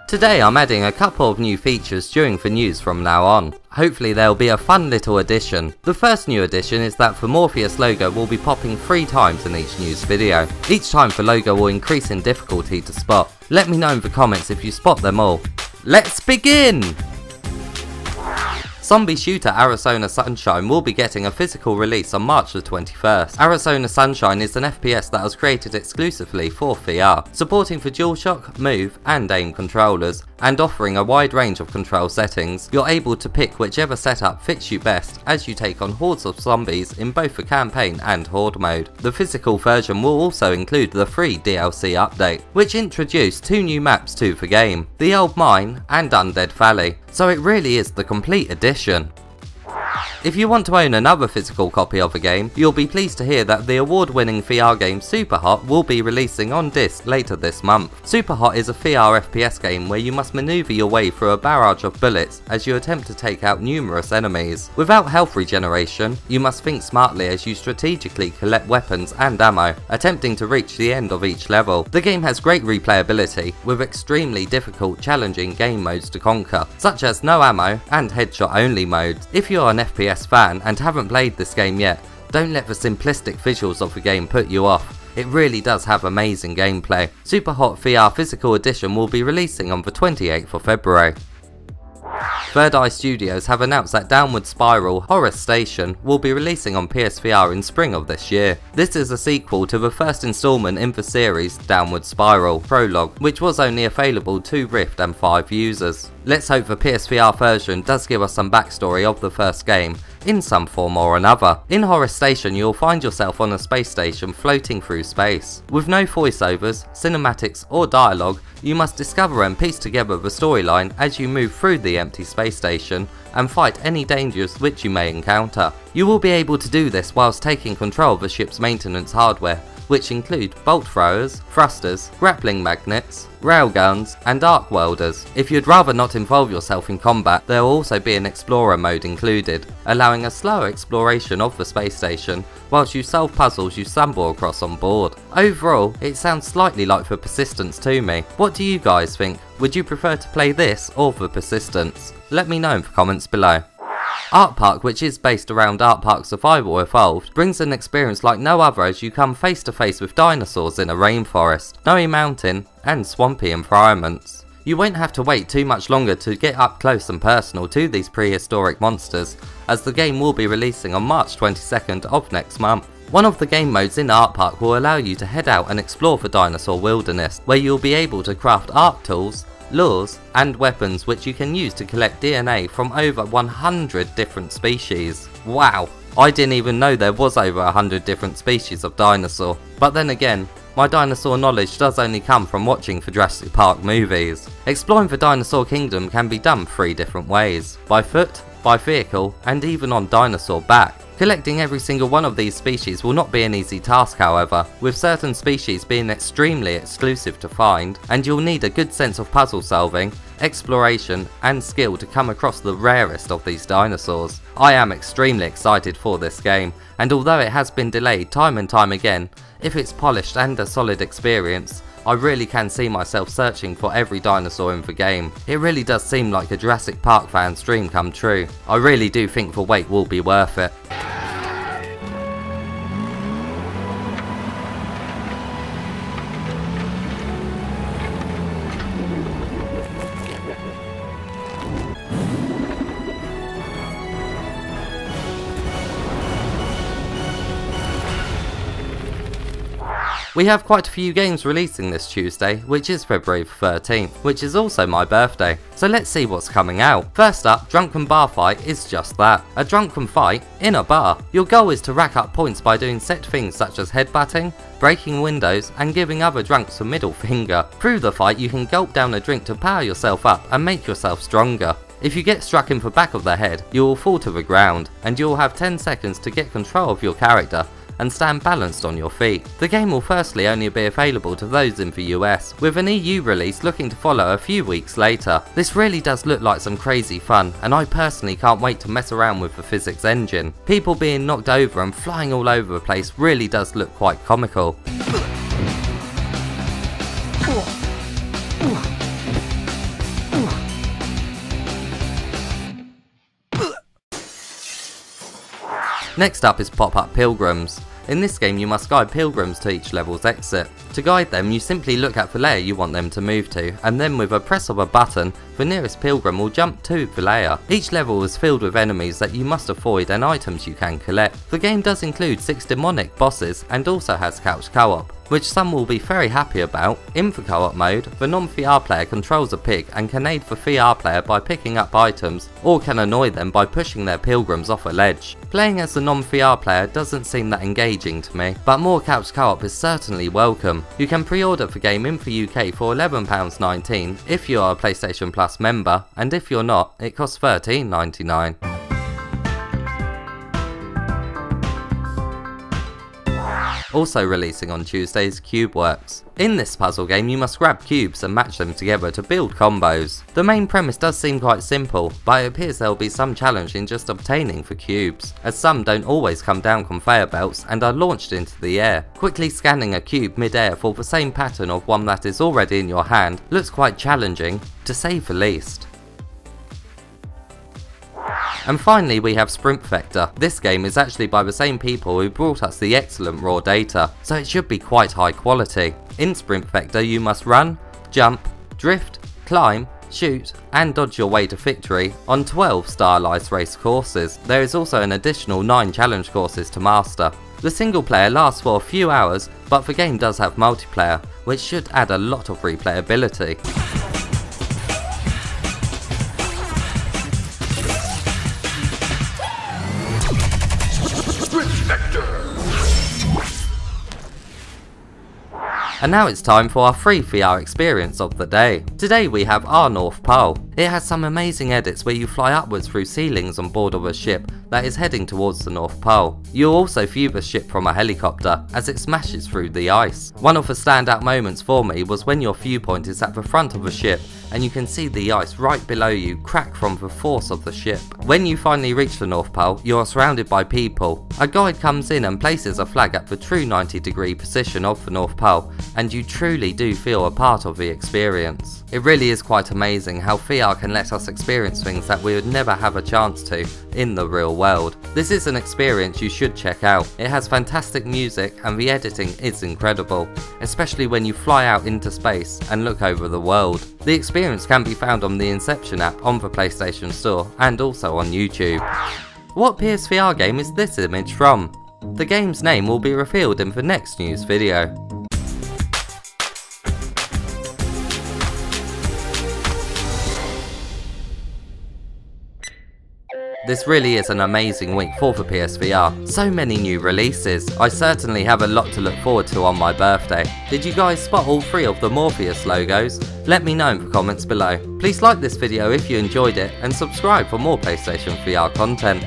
Today I'm adding a couple of new features during the news from now on. Hopefully there'll be a fun little addition. The first new addition is that the Morpheus logo will be popping 3 times in each news video. Each time the logo will increase in difficulty to spot. Let me know in the comments if you spot them all. Let's begin! Zombie shooter Arizona Sunshine will be getting a physical release on March the 21st. Arizona Sunshine is an FPS that was created exclusively for VR, supporting the DualShock, Move and Aim controllers, and offering a wide range of control settings. You're able to pick whichever setup fits you best as you take on hordes of zombies in both the campaign and horde mode. The physical version will also include the free DLC update, which introduced 2 new maps to the game, the Old Mine and Undead Valley, so it really is the complete edition. If you want to own another physical copy of a game, you'll be pleased to hear that the award-winning VR game Superhot will be releasing on disc later this month. Superhot is a VR FPS game where you must maneuver your way through a barrage of bullets as you attempt to take out numerous enemies. Without health regeneration, you must think smartly as you strategically collect weapons and ammo, attempting to reach the end of each level. The game has great replayability, with extremely difficult challenging game modes to conquer, such as no ammo and headshot only modes. If you're an FPS fan and haven't played this game yet, don't let the simplistic visuals of the game put you off. It really does have amazing gameplay. Superhot VR Physical Edition will be releasing on the 28th of February. Third Eye Studios have announced that Downward Spiral Horror Station will be releasing on PSVR in spring of this year. This is a sequel to the first installment in the series, Downward Spiral Prologue, which was only available to Rift and 5 users. Let's hope the PSVR version does give us some backstory of the first game, in some form or another. In Horror Station you'll find yourself on a space station floating through space. With no voiceovers, cinematics or dialogue, you must discover and piece together the storyline as you move through the empty space station and fight any dangers which you may encounter. You will be able to do this whilst taking control of the ship's maintenance hardware, which include bolt throwers, thrusters, grappling magnets, railguns and arc welders. If you'd rather not involve yourself in combat, there will also be an explorer mode included, allowing a slower exploration of the space station whilst you solve puzzles you stumble across on board. Overall, it sounds slightly like the Persistence to me. What do you guys think? Would you prefer to play this or the Persistence? Let me know in the comments below. Art Park, which is based around Art Park Survival Evolved, brings an experience like no other as you come face to face with dinosaurs in a rainforest, snowy mountain and swampy environments. You won't have to wait too much longer to get up close and personal to these prehistoric monsters, as the game will be releasing on March 22nd of next month. One of the game modes in Art Park will allow you to head out and explore the dinosaur wilderness, where you'll be able to craft art tools, lures and weapons which you can use to collect DNA from over 100 different species. Wow, I didn't even know there was over 100 different species of dinosaur. But then again, my dinosaur knowledge does only come from watching the Jurassic Park movies. Exploring the dinosaur kingdom can be done 3 different ways: by foot, by vehicle and even on dinosaur back. Collecting every single one of these species will not be an easy task however, with certain species being extremely exclusive to find, and you'll need a good sense of puzzle solving, exploration and skill to come across the rarest of these dinosaurs. I am extremely excited for this game, and although it has been delayed time and time again, if it's polished and a solid experience, I really can see myself searching for every dinosaur in the game. It really does seem like a Jurassic Park fan's dream come true. I really do think the wait will be worth it. We have quite a few games releasing this Tuesday, which is February 13th, which is also my birthday. So let's see what's coming out. First up, Drunken Bar Fight is just that, a drunken fight in a bar. Your goal is to rack up points by doing set things such as headbutting, breaking windows and giving other drunks a middle finger. Through the fight you can gulp down a drink to power yourself up and make yourself stronger. If you get struck in the back of the head, you will fall to the ground, and you will have 10 seconds to get control of your character and stand balanced on your feet. The game will firstly only be available to those in the US, with an EU release looking to follow a few weeks later. This really does look like some crazy fun, and I personally can't wait to mess around with the physics engine. People being knocked over and flying all over the place really does look quite comical. Next up is pop-up pilgrims. In this game you must guide pilgrims to each level's exit. To guide them you simply look at the layer you want them to move to, and then with a press of a button, the nearest pilgrim will jump to the layer. Each level is filled with enemies that you must avoid and items you can collect. The game does include 6 demonic bosses and also has couch co-op, which some will be very happy about. In the co-op mode, the non-VR player controls a pig and can aid the VR player by picking up items, or can annoy them by pushing their pilgrims off a ledge. Playing as the non-VR player doesn't seem that engaging to me, but more couch co-op is certainly welcome. You can pre-order the game in the UK for £11.19 if you are a PlayStation Plus member, and if you're not, it costs £13.99. Also releasing on Tuesday is Cubeworks. In this puzzle game you must grab cubes and match them together to build combos. The main premise does seem quite simple, but it appears there will be some challenge in just obtaining the cubes, as some don't always come down conveyor belts and are launched into the air. Quickly scanning a cube mid-air for the same pattern of one that is already in your hand looks quite challenging, to say the least. And finally we have Sprint Vector. This game is actually by the same people who brought us the excellent raw data, so it should be quite high quality. In Sprint Vector you must run, jump, drift, climb, shoot and dodge your way to victory on 12 stylized race courses. There is also an additional 9 challenge courses to master. The single player lasts for a few hours, but the game does have multiplayer, which should add a lot of replayability. And now it's time for our free VR experience of the day. Today we have our North Pole. It has some amazing edits where you fly upwards through ceilings on board of a ship that is heading towards the North Pole. You'll also view the ship from a helicopter as it smashes through the ice. One of the standout moments for me was when your viewpoint is at the front of a ship and you can see the ice right below you crack from the force of the ship. When you finally reach the North Pole, you are surrounded by people. A guide comes in and places a flag at the true 90-degree position of the North Pole, and you truly do feel a part of the experience. It really is quite amazing how VR can let us experience things that we would never have a chance to in the real world. This is an experience you should check out. It has fantastic music and the editing is incredible, especially when you fly out into space and look over the world. The experience can be found on the Inception app on the PlayStation Store and also on YouTube. What PSVR game is this image from? The game's name will be revealed in the next news video. This really is an amazing week for the PSVR. So many new releases. I certainly have a lot to look forward to on my birthday. Did you guys spot all 3 of the Morpheus logos? Let me know in the comments below. Please like this video if you enjoyed it and subscribe for more PlayStation VR content.